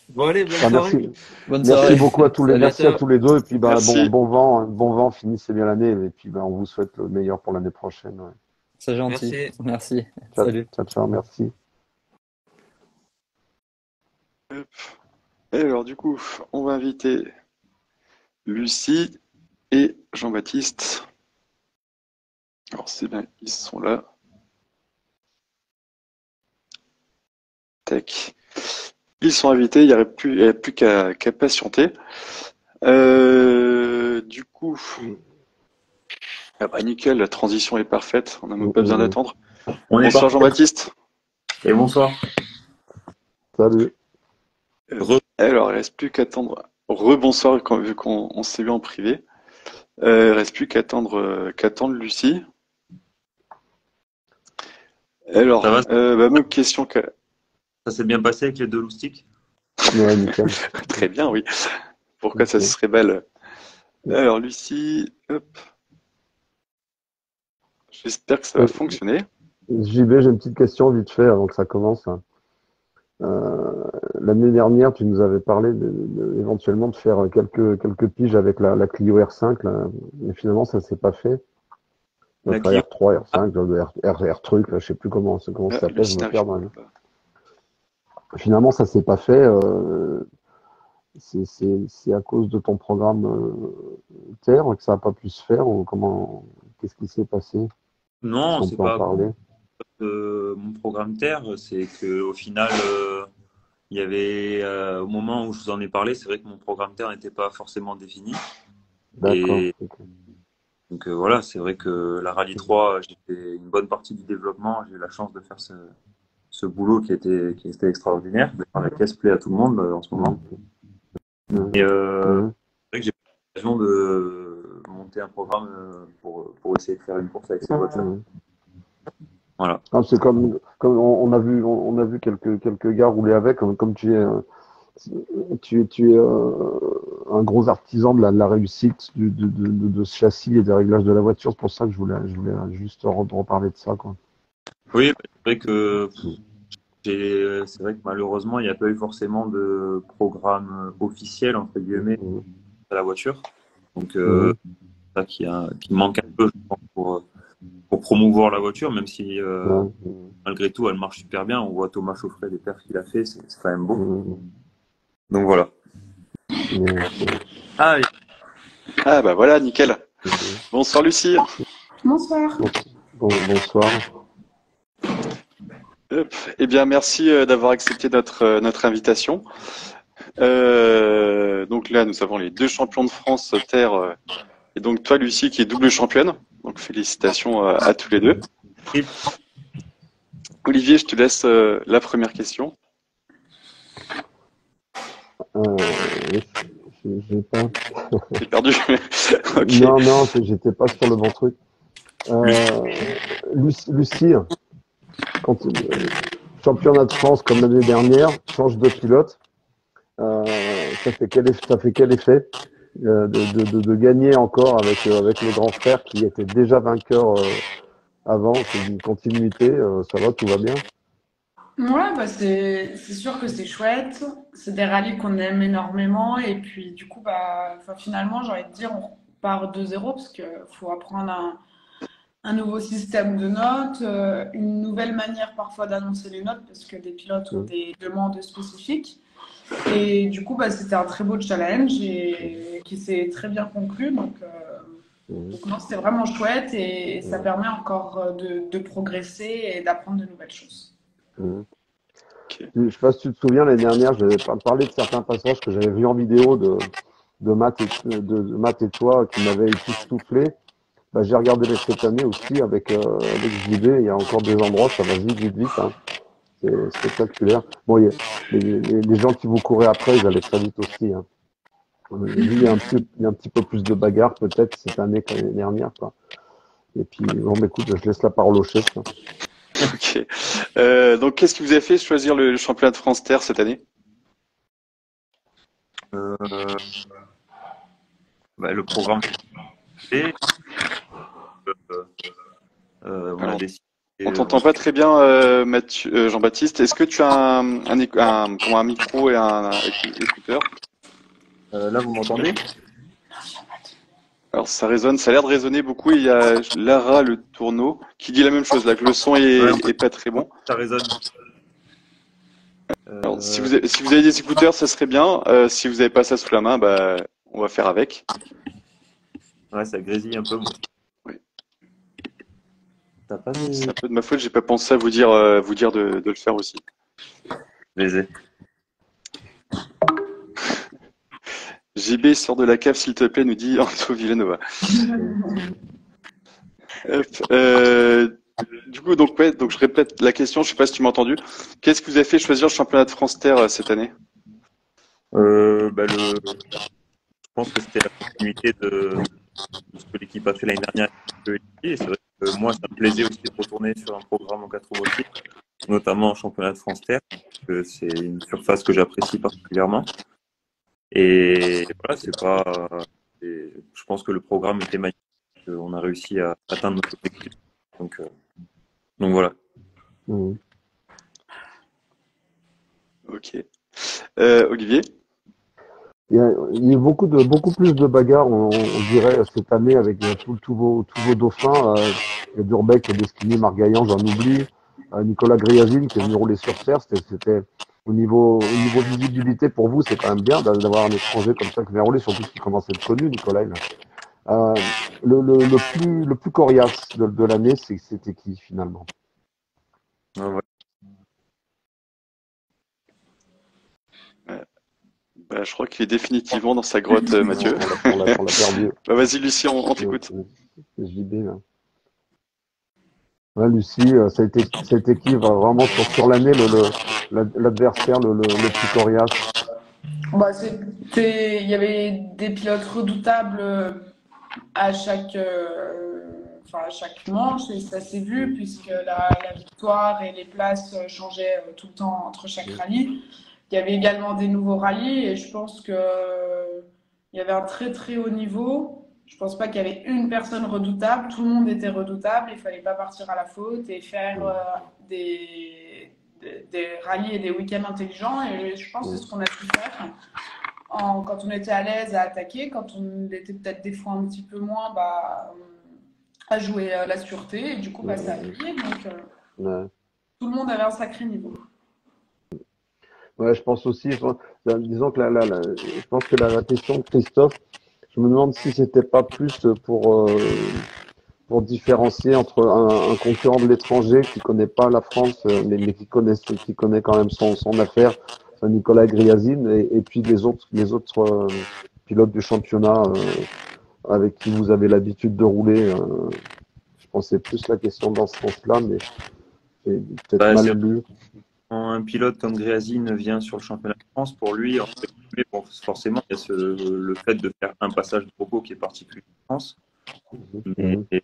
Bon allez, bonne soirée. Merci beaucoup à tous les, merci à tous les deux et puis bon vent, finissez bien l'année et puis on vous souhaite le meilleur pour l'année prochaine. Ouais. C'est gentil. Merci. Salut. Ciao, merci. Et alors du coup, on va inviter Lucie et Jean-Baptiste. Alors c'est bien, ils sont là. Tac. Ils sont invités, il n'y aurait plus qu'à patienter. Du coup, nickel, la transition est parfaite, on n'a même pas besoin d'attendre. Bonsoir Jean-Baptiste. Et bonsoir. Salut. Alors, il ne reste plus qu'attendre. Rebonsoir, vu qu'on s'est vu en privé. Il ne reste plus qu'attendre Lucie. Alors, même question que. Ça s'est bien passé avec les deux loustiques? Ouais, nickel. Très bien, oui. Pourquoi ça serait belle? Alors, Lucie, hop. J'espère que ça va fonctionner. JB, j'ai une petite question vite fait avant que ça commence. L'année dernière, tu nous avais parlé éventuellement de faire quelques piges avec la Clio R5, là, mais finalement, ça s'est pas fait. Notre R3, R5, R truc, là, je sais plus comment ça s'appelle, je me perds dans Finalement, ça s'est pas fait. C'est à cause de ton programme Terre que ça n'a pas pu se faire ou comment? Qu'est-ce qui s'est passé? Non, c'est pas mon programme Terre, c'est que au final, il y avait au moment où je vous en ai parlé, c'est vrai que mon programme Terre n'était pas forcément défini. D'accord. Donc voilà, c'est vrai que la Rallye 3, j'ai fait une bonne partie du développement. J'ai eu la chance de faire ce boulot qui était extraordinaire. La caisse plaît à tout le monde en ce moment. Et c'est vrai que j'ai eu l'occasion de monter un programme pour essayer de faire une course avec cette voiture. Voilà. Ah, c'est comme on a vu quelques gars rouler avec, comme tu es un gros artisan de la réussite de ce châssis et des réglages de la voiture. C'est pour ça que je voulais juste reparler de ça, quoi. Oui, c'est vrai que malheureusement, il n'y a pas eu forcément de programme officiel, entre guillemets, à la voiture. Donc, ça qui manque un peu, je pense, pour pour promouvoir la voiture, même si Ouais. malgré tout elle marche super bien. On voit Thomas Chauffret, les perfs qu'il a fait, c'est quand même beau. Mhm. Donc voilà. Mais, Ah, et Ah bah voilà, nickel. mhm. Bonsoir Lucie. Bonsoir. Bonsoir. Hop. Eh bien, merci d'avoir accepté notre invitation. Donc là, nous avons les 2 champions de France terre et donc toi, Lucie, qui est double championne. Donc félicitations à tous les deux. et- Olivier, je te laisse la première question. J'ai pas. J'ai perdu. Ok. Non, j'étais pas sur le bon truc. Lucie, quand championnat de France comme l'année dernière, change de pilote, ça fait quel effet de gagner encore avec le grand frère qui était déjà vainqueur avant, c'est une continuité, ça va, tout va bien. Ouais, bah c'est sûr que c'est chouette. C'est des rallyes qu'on aime énormément. Et puis, du coup, bah, enfin, finalement, j'ai envie de dire, on part de zéro parce qu'il faut apprendre un nouveau système de notes, une nouvelle manière parfois d'annoncer les notes parce que des pilotes ont des demandes spécifiques. Et du coup, bah, c'était un très beau challenge et qui s'est très bien conclu. Donc non, c'était vraiment chouette et ça permet encore de progresser et d'apprendre de nouvelles choses. Mhm. Ok. Je sais pas si tu te souviens, l'année dernière, j'avais parlé de certains passages que j'avais vus en vidéo de Matt et toi qui m'avaient époustouflé. Bah, j'ai regardé cette année aussi avec JB, il y a encore des endroits, ça va vite, hein. C'est spectaculaire. Bon, les gens qui vous couraient après, ils allaient très vite aussi, hein. Il y a un petit peu plus de bagarre peut-être cette année que l'année dernière, quoi. Et puis, bon, bah, écoute, je laisse la parole au chef, hein. Ok. Donc, qu'est-ce qui vous a fait choisir le championnat de France terre cette année? euh, bah, le programme fait, euh, on a Alors, décidé. on t'entend pas très bien, Jean-Baptiste. Est-ce que tu as comment, un micro et un écouteur? Là, vous m'entendez? Alors ça résonne, ça a l'air de résonner beaucoup. Il y a Lara le tourneau qui dit la même chose là, que le son Ouais, est pas très bon. ça résonne. Alors si vous avez des écouteurs, ça serait bien. Si vous avez pas ça sous la main, bah on va faire avec. Ouais, ça grésille un peu. Bon. Oui. T'as pas C'est de... un peu de ma faute, j'ai pas pensé à vous dire de le faire aussi. Les JB sort de la cave s'il te plaît, nous dit Anto Villanova. Hop, du coup donc ouais, donc je répète la question, je sais pas si tu m'as entendu. Qu'est-ce qui vous a fait choisir le championnat de France terre cette année? Je pense que c'était la continuité de ce que l'équipe a fait l'année dernière. Et c'est vrai que moi, ça me plaisait aussi de retourner sur un programme en 4 roues aussi, notamment en championnat de France terre, parce que c'est une surface que j'apprécie particulièrement. Et voilà, je pense que le programme était magnifique. On a réussi à atteindre notre objectif. Donc voilà. Mhm. Ok. Olivier? Il y a beaucoup plus de bagarres, on dirait, cette année avec tous vos dauphins. Il y a Durbeck, Desquigny, Margaillan, j'en oublie. Nicolas Griazine qui est venu rouler sur terre. C'était au niveau visibilité pour vous, c'est quand même bien d'avoir un étranger comme ça qui vient rouler, surtout qu'il commence à être connu, Nicolas. Là. Euh, le plus coriace de l'année, c'était qui finalement? Ouais. Bah, je crois qu'il est définitivement dans sa grotte, Mathieu. On l'a perdu. Bah, vas-y, Lucie, on t'écoute. C'est JB, là. Ouais, Lucie, ça a été qui vraiment sur l'année l'adversaire le plus coriace? Bah, il y avait des pilotes redoutables à à chaque manche et ça s'est vu puisque la victoire et les places changeaient tout le temps entre chaque rallye. Il y avait également des nouveaux rallyes et je pense que il y avait un très très haut niveau. Je pense pas qu'il y avait une personne redoutable. Tout le monde était redoutable. Il fallait pas partir à la faute et faire des rallyes et des week-ends intelligents. Et je pense que c'est ce qu'on a pu faire. Quand on était à l'aise à attaquer, quand on était peut-être des fois un petit peu moins, à jouer la sûreté, et du coup, bah, ça a payé, donc Ouais. tout le monde avait un sacré niveau. Ouais, je pense aussi, disons que je pense que la question de Christophe, je me demande si c'était pas plus pour différencier entre un concurrent de l'étranger qui connaît pas la France, mais qui connaît quand même son affaire, Nicolas Griazine, et puis les autres pilotes du championnat avec qui vous avez l'habitude de rouler. Je pensais plus la question dans ce sens-là, mais j'ai peut-être Bah, mal c'est lu. quand un pilote comme Gréazine vient sur le championnat de France, pour lui, en fait, bon, forcément, il y a le fait de faire un passage de Coco qui est particulier en France, mais Mhm. c'est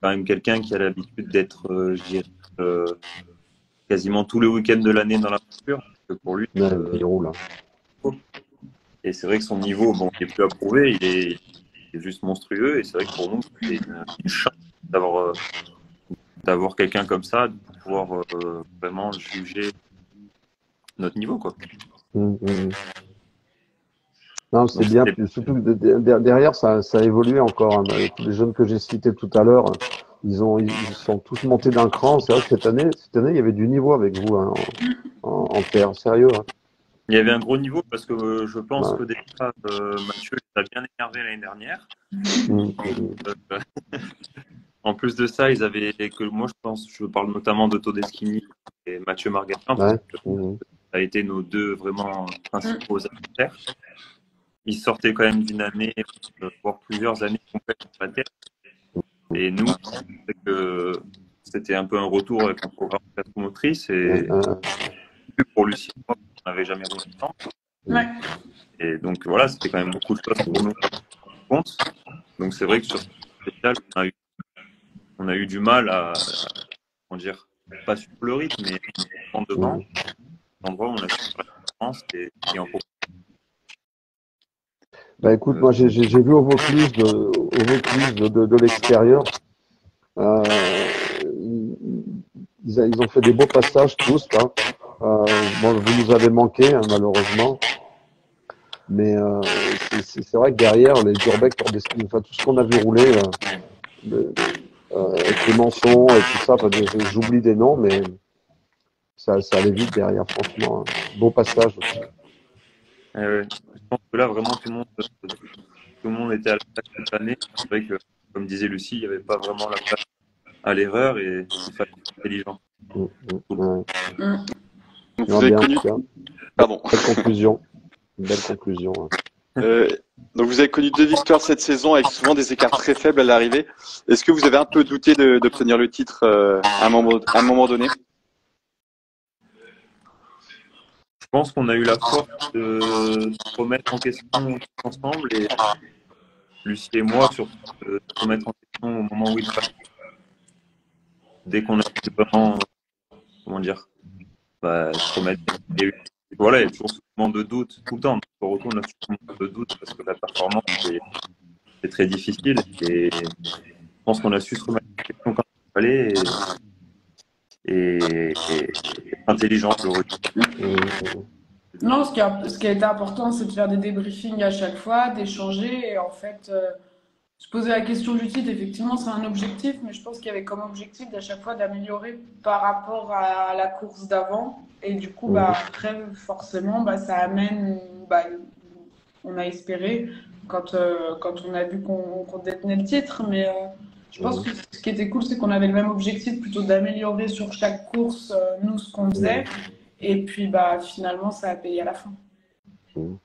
quand même quelqu'un qui a l'habitude d'être, je dirais, quasiment tous les week-ends de l'année dans la voiture. Donc pour lui, Ouais, il roule. et c'est vrai que son niveau, bon, il est plus approuvé, il est juste monstrueux, et c'est vrai que pour nous, c'est une chance d'avoir quelqu'un comme ça, de pouvoir vraiment juger notre niveau, quoi. Mhm. Non, c'est Donc bien. c'était Puis surtout que derrière, ça a évolué encore, hein. Tous les jeunes que j'ai cités tout à l'heure, ils sont tous montés d'un cran. C'est vrai que cette année, il y avait du niveau avec vous, hein, en terre, sérieux, hein. Il y avait un gros niveau parce que je pense Ouais. que déjà, Mathieu il a bien énervé l'année dernière. Mhm. Euh, en plus de ça, ils avaient que moi je parle notamment de Todeschini et Mathieu Margatin parce Ouais. que Mhm. ça a été nos deux vraiment Mm. principaux adversaires. Ils sortaient quand même d'une année, voire plusieurs années complètes sur la terre. Et nous, c'est que c'était un peu un retour avec un programme 4 motrices et pour Lucie, on n'avait jamais roulé ensemble. Ouais. Et donc voilà, c'était quand même beaucoup de choses pour nous à prendre en compte. Donc c'est vrai que sur ce spécial, on a eu du mal comment dire, pas sur le rythme, mais en devant, Mhm. l'endroit où on a su faire la différence et en profiter. Bah Donc, écoute, moi j'ai vu au Vaucluse de l'extérieur. Euh, ils ont fait des beaux passages tous là. Bon, vous nous avez manqué, hein, malheureusement. Mais c'est vrai que derrière, les Durbeck, enfin, tout ce qu'on a vu rouler, le- Clémenceau et tout ça, enfin, j'oublie des noms, mais ça allait vite derrière, franchement, hein. Beau passage aussi. je pense que là, vraiment, tout le monde était à la place cette année. C'est vrai que, comme disait Lucie, il n'y avait pas vraiment la place à l'erreur et il fallait être intelligent. Ouais. Mm. Donc Non, vous avez bien, en connu, tout cas. pardon. Belle conclusion. Une belle conclusion, hein. Euh, donc vous avez connu 2 victoires cette saison avec souvent des écarts très faibles à l'arrivée. Est-ce que vous avez un peu douté d'obtenir le titre à un moment donné? Je pense qu'on a eu la force de se remettre en question tous ensemble et Lucie et moi, surtout, de se remettre en question au moment où il fallait. Dès qu'on a eu vraiment, comment dire, se remettre. Et voilà, il y a toujours ce moment de doute tout le temps. Au retour, on a toujours ce moment de doute parce que la performance est très difficile et je pense qu'on a su se remettre en question quand il fallait et être intelligent, je le redis. Non, ce qui a été important, c'est de faire des débriefings à chaque fois, d'échanger et en fait, se poser la question du titre. Effectivement, c'est un objectif, mais je pense qu'il y avait comme objectif d'à chaque fois d'améliorer par rapport à la course d'avant. Et du coup, bah, après, forcément, bah, ça amène, bah, on a espéré quand on a vu qu'on détenait le titre, mais je pense que ce qui était cool, c'est qu'on avait le même objectif, plutôt d'améliorer sur chaque course, nous, ce qu'on faisait. Et puis, bah, finalement, ça a payé à la fin. Ouais.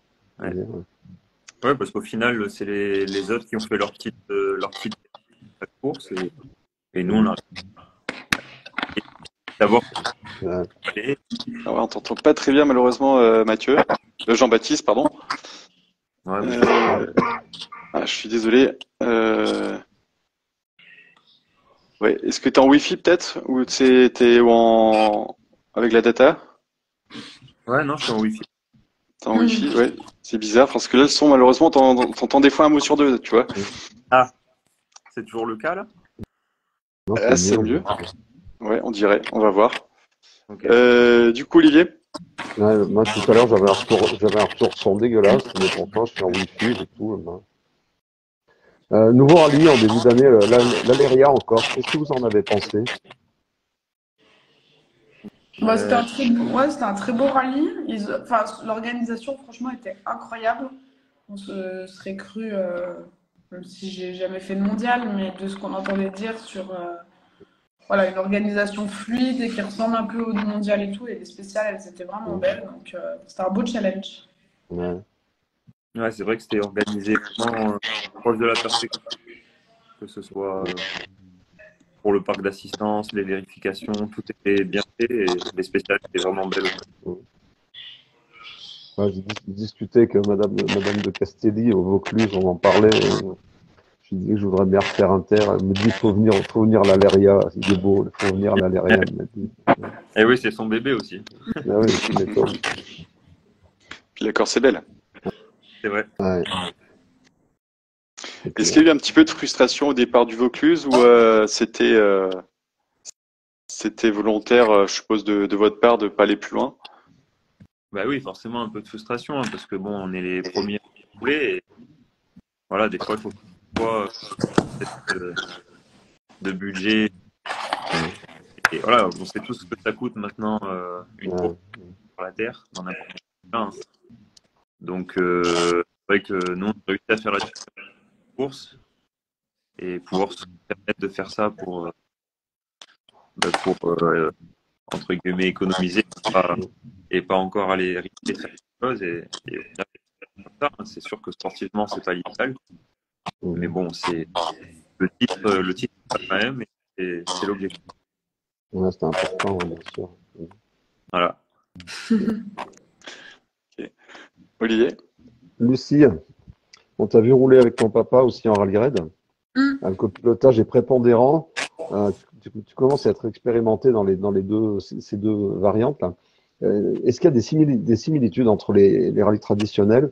Ouais, parce qu'au final, c'est les autres qui ont fait leur titre de chaque course et nous, on a d'abord. Ouais. Ah ouais, on t'entend pas très bien malheureusement, Mathieu. Jean-Baptiste, pardon. Ouais, Je suis désolé. Ouais, est-ce que t'es en Wi-Fi peut-être ou t'es avec la data? ouais, non, je suis en Wi-Fi. T'es en Wi-Fi, ouais. C'est bizarre parce que là le son malheureusement t'entends des fois un mot sur deux, tu vois. Ah, c'est toujours le cas là? Non, Ah, c'est mieux. Ouais, on dirait. On va voir. Ok. Du coup, Olivier. Ouais, moi, tout à l'heure, j'avais un retour son dégueulasse, mais pourtant, je suis en Wi-Fi et tout. Nouveau rallye en début d'année, l'Aléria encore. Qu'est-ce que vous en avez pensé? Bah, c'était Euh, un très beau, ouais, c'était un très beau rallye. Enfin, l'organisation, franchement, était incroyable. On se serait cru, même si j'ai jamais fait de mondial, mais de ce qu'on entendait dire sur voilà, une organisation fluide et qui ressemble un peu au mondial et tout. Et les spéciales, elles étaient vraiment Mm. belles. Donc, c'était un beau challenge. Ouais. ouais, c'est vrai que c'était organisé vraiment proche de la perfection, que ce soit pour le parc d'assistance, les vérifications, tout était bien fait et les spéciales étaient vraiment belles aussi. Mm. Ouais, j'ai discuté avec Madame de Castelli au Vaucluse, on en parlait. Je lui disais que je voudrais bien refaire un terre. Elle me dit, faut venir à l'Aléria. Il est beau, il faut venir à l'Aléria, elle m'a dit. Et oui, c'est son bébé aussi, Ah oui, tu m'étonnes. Puis la Corse est belle. c'est vrai. Ouais, c'est Est-ce clair. qu'il y a eu un petit peu de frustration au départ du Vaucluse ou c'était volontaire, je suppose, de votre part de pas aller plus loin? Bah oui, forcément un peu de frustration, hein, parce que bon, on est les premiers à rouler et voilà, des fois il faut peut-être de budget et voilà, on sait tous ce que ça coûte maintenant une Ouais. course sur la terre dans n'importe quel cas, hein. Donc c'est vrai que nous on a réussi à faire la course et pouvoir se permettre de faire ça pour entre guillemets économiser et pas encore aller risquer certaines choses et au final, c'est comme ça, hein. C'est sûr que sportivement c'est pas l'idéal, mais Mhm. bon c'est le titre quand même et c'est l'objectif. Ouais, c'est important, ouais, bien sûr. Voilà. Ok. Olivier? Lucie, on t'a vu rouler avec ton papa aussi en rallye raid. Mm. Le copilotage est prépondérant. Tu commences à être expérimenté dans les ces deux variantes là. Est-ce qu'il y a des similitudes entre les rallyes traditionnels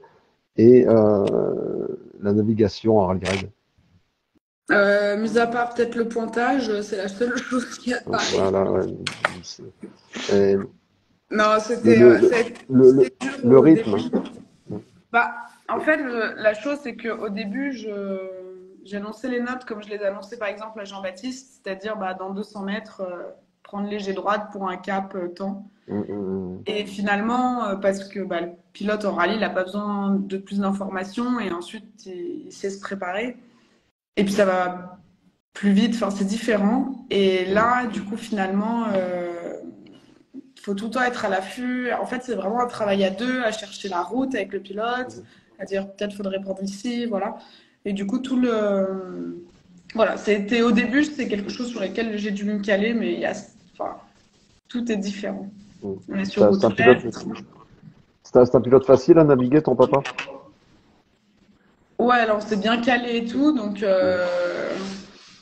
et la navigation en rallye raid? Mis à part peut-être le pointage, c'est la seule chose qui a pareil. Voilà, ouais. Et Non, le, le, le, c'était dur le au rythme, début. hein. Bah, en fait, la chose, c'est qu'au début, j'annonçais les notes comme je les annonçais par exemple à Jean-Baptiste, c'est-à-dire bah, dans 200 mètres, prendre léger droite pour un cap temps. Mm. Et finalement, parce que bah, le pilote en rallye, il n'a pas besoin de plus d'informations et ensuite, il sait se préparer. Et puis ça va plus vite, enfin, c'est différent. Et là, du coup, finalement, il faut tout le temps être à l'affût. En fait, c'est vraiment un travail à deux, à chercher la route avec le pilote, à dire peut-être faudrait prendre ici, voilà. Et du coup, voilà, c'était au début, c'est quelque chose sur lequel j'ai dû me caler, mais enfin, tout est différent. Mm. On est sur route C'est un pilote, faite. c'est un pilote facile à naviguer, ton papa? Ouais, alors c'est bien calé et tout, donc Mm.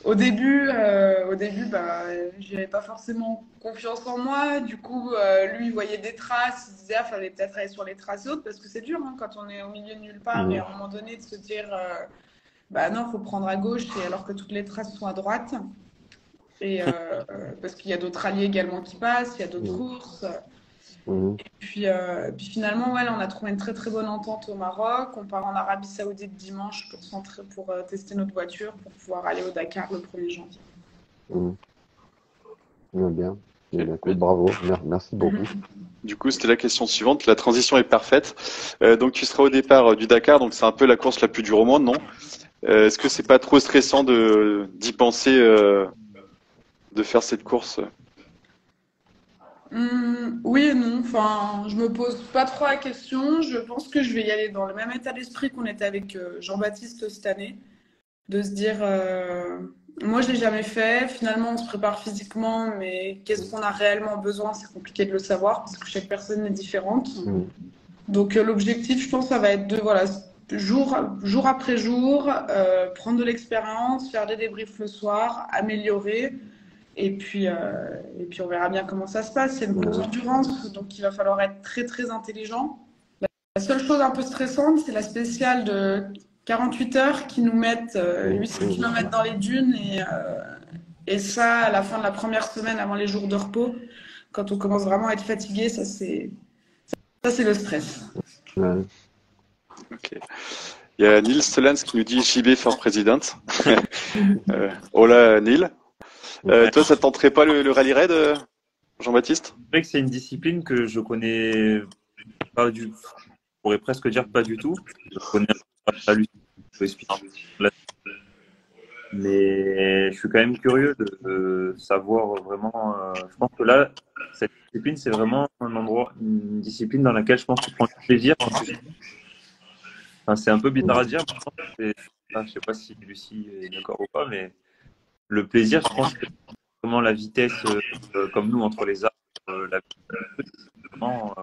au début, bah, j'avais pas forcément confiance en moi. Du coup, lui, il voyait des traces, il disait, ah, fallait peut-être aller sur les traces hautes parce que c'est dur hein, quand on est au milieu de nulle part et Mm. à un moment donné de se dire, bah non, faut prendre à gauche et alors que toutes les traces sont à droite. Et parce qu'il y a d'autres alliés également qui passent, il y a d'autres Mm. courses. Mm. Puis finalement, ouais, là, on a trouvé une très très bonne entente au Maroc. On part en Arabie Saoudite dimanche pour tester notre voiture pour pouvoir aller au Dakar le 1er janvier. Mm. Ouais, bien. Eh bien, écoute, Ok. bravo. Merci beaucoup. Du coup, c'était la question suivante. La transition est parfaite. Donc, tu seras au départ du Dakar, donc c'est un peu la course la plus dure au monde, non? Est-ce que c'est pas trop stressant d'y penser, de faire cette course? Oui et non. Enfin, je me pose pas trop la question. Je pense que je vais y aller dans le même état d'esprit qu'on était avec Jean-Baptiste cette année, de se dire, moi je l'ai jamais fait. Finalement, on se prépare physiquement, mais qu'est-ce qu'on a réellement besoin? C'est compliqué de le savoir parce que chaque personne est différente. Mm. Donc l'objectif, je pense, ça va être de voilà, jour après jour, prendre de l'expérience, faire des débriefs le soir, améliorer. Et puis on verra bien comment ça se passe. C'est une course Ouais. d'endurance, donc il va falloir être très très intelligent. La seule chose un peu stressante, c'est la spéciale de 48 heures qui nous mettent Mm. 800 Mm. km dans les dunes et ça à la fin de la première semaine avant les jours de repos, quand on commence vraiment à être fatigué, ça c'est le stress. Ouais. Ok. Il y a Neil Stolans qui nous dit JB for President. Hola Neil. Toi, ça te tenterait pas le rallye raid, Jean-Baptiste? C'est vrai que c'est une discipline que je connais pas du, je pourrais presque dire pas du tout. Je connais la lutte, je peux expliquer. Mais je suis quand même curieux de savoir vraiment. Je pense que là, cette discipline, c'est vraiment une discipline dans laquelle je pense que tu prends du plaisir. Enfin, c'est un peu bizarre à dire, mais je pense que je sais pas si Lucie est d'accord ou pas, mais le plaisir, je pense que c'est vraiment la vitesse, comme nous, entre les arbres, la vraiment,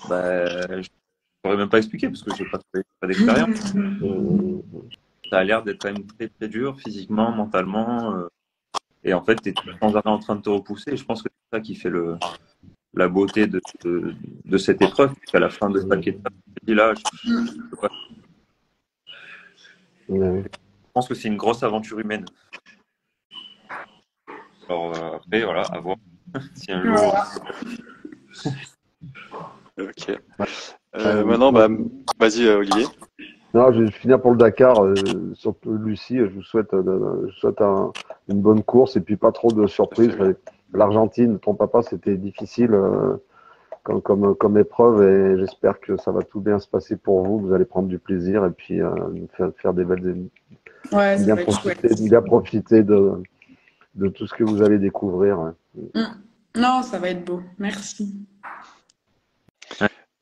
je ne pourrais même pas expliquer parce que je n'ai pas d'expérience. Ça a l'air d'être quand même très très dur physiquement, mentalement. Et en fait, tu es sans arrêt en train de te repousser. Et je pense que c'est ça qui fait la beauté de cette épreuve. Qu'à la fin de chaque étape, je dis là, je pense que c'est une grosse aventure humaine. Alors après, voilà, à voir si un jour. Ok. Maintenant, vas-y Olivier. Non, je vais finir pour le Dakar. Surtout Lucie, je vous souhaite, une bonne course et puis pas trop de surprises. L'Argentine, ton papa, c'était difficile comme épreuve et j'espère que ça va tout bien se passer pour vous. Vous allez prendre du plaisir et puis faire des belles, Ouais, ça bien va être profiter, chouette. bien profiter de tout ce que vous allez découvrir. Ouais. Non, ça va être beau. Merci.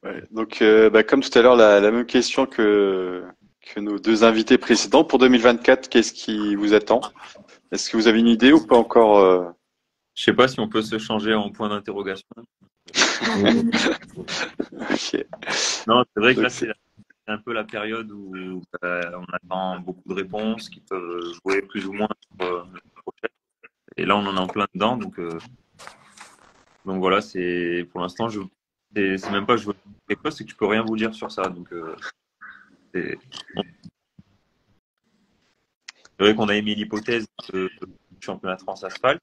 Ouais, donc, comme tout à l'heure, la même question que nos deux invités précédents. Pour 2024, qu'est-ce qui vous attend? Est-ce que vous avez une idée ou pas encore Je sais pas si on peut se changer en point d'interrogation. Ok. Non, c'est vrai que là, c'est un peu la période où on attend beaucoup de réponses qui peuvent jouer plus ou moins sur le prochain. Et là, on en est en plein dedans. Donc voilà, c'est pour l'instant, c'est même pas je veux quelque chose, c'est que je peux rien vous dire sur ça. Donc c'est vrai qu'on a émis l'hypothèse de championnat de France asphalte,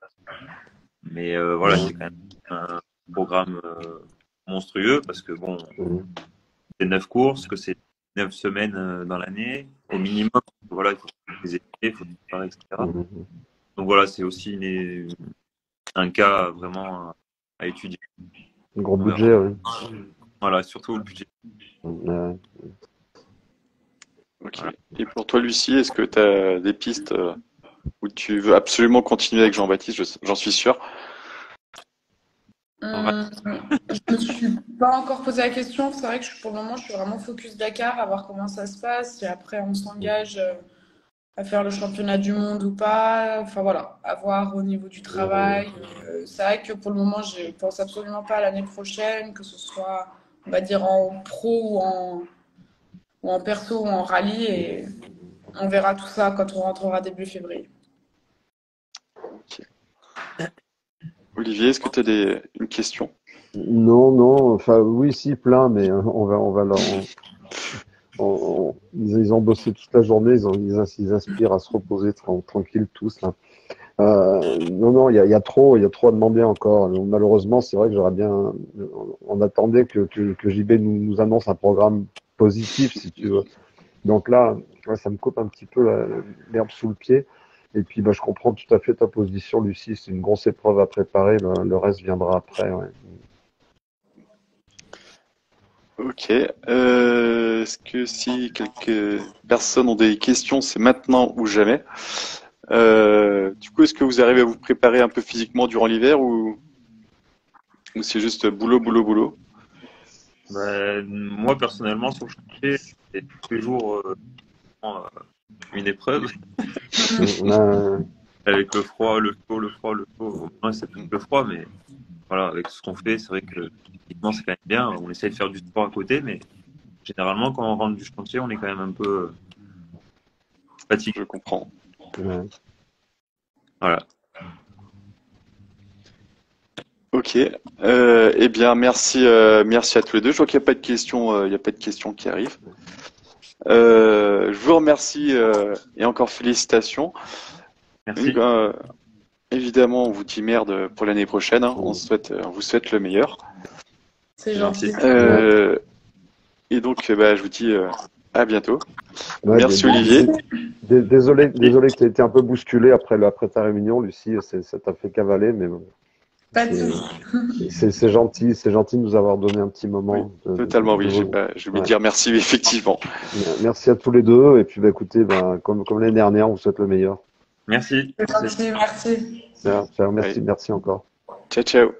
mais voilà, c'est quand même un programme monstrueux parce que bon, c'est 9 courses, que c'est 9 semaines dans l'année au minimum. Voilà, il faut des équipes, il faut préparer, etc. Donc voilà, c'est aussi un cas vraiment à étudier. Un gros budget, oui. Voilà, surtout le budget. Ok. Et pour toi, Lucie, est-ce que tu as des pistes où tu veux absolument continuer avec Jean-Baptiste? J'en suis sûr. Je me suis pas encore posé la question. C'est vrai que pour le moment, je suis vraiment focus Dakar, à voir comment ça se passe. Et après, on s'engage à faire le championnat du monde ou pas. Enfin voilà, à voir au niveau du travail. C'est vrai que pour le moment, je pense absolument pas à l'année prochaine, que ce soit, on va dire, en pro ou en perso ou en rallye. Et on verra tout ça quand on rentrera début février. Ok. Olivier, est-ce que tu as une question? Non, enfin oui, si, plein, mais ils ont bossé toute la journée, ils inspirent à se reposer tranquille tous là. Non, il y a trop à demander encore. Malheureusement, c'est vrai que j'aurais bien, on attendait que JB nous annonce un programme positif, si tu veux. Donc là, ça me coupe un petit peu l'herbe sous le pied. Et puis, je comprends tout à fait ta position, Lucie. C'est une grosse épreuve à préparer. Le reste viendra après. Ouais. Ok. Est-ce que si quelques personnes ont des questions, c'est maintenant ou jamais? Du coup, est-ce que vous arrivez à vous préparer un peu physiquement durant l'hiver ou c'est juste boulot, boulot, boulot? Moi, personnellement, sur le chantier, c'est tous les jours une épreuve. Avec le froid, le chaud, le froid, le chaud. Ouais, c'est plus le froid, mais voilà, avec ce qu'on fait, c'est vrai que techniquement, c'est quand même bien. On essaie de faire du sport à côté, mais généralement, quand on rentre du chantier, on est quand même un peu fatigué. Je comprends. Voilà. Ok. Eh bien, merci à tous les deux. Je vois qu'il n'y a pas de questions, il y a pas de questions qui arrivent. Je vous remercie et encore félicitations. Merci. Donc, évidemment, on vous dit merde pour l'année prochaine. Hein. On vous souhaite le meilleur. C'est gentil. Et donc, je vous dis à bientôt. Ouais, Merci Olivier. désolé que tu aies été un peu bousculé après ta réunion, Lucie. Ça t'a fait cavaler, mais bon, Pas de c'est souci. c'est gentil de nous avoir donné un petit Oui, moment totalement, oui. J'ai vos- oublié de ouais. dire merci, effectivement. Merci à tous les deux. Et puis, bah, écoutez, comme l'année dernière, on vous souhaite le meilleur. Merci. C'est gentil, merci. Merci Allez, encore. ciao, ciao.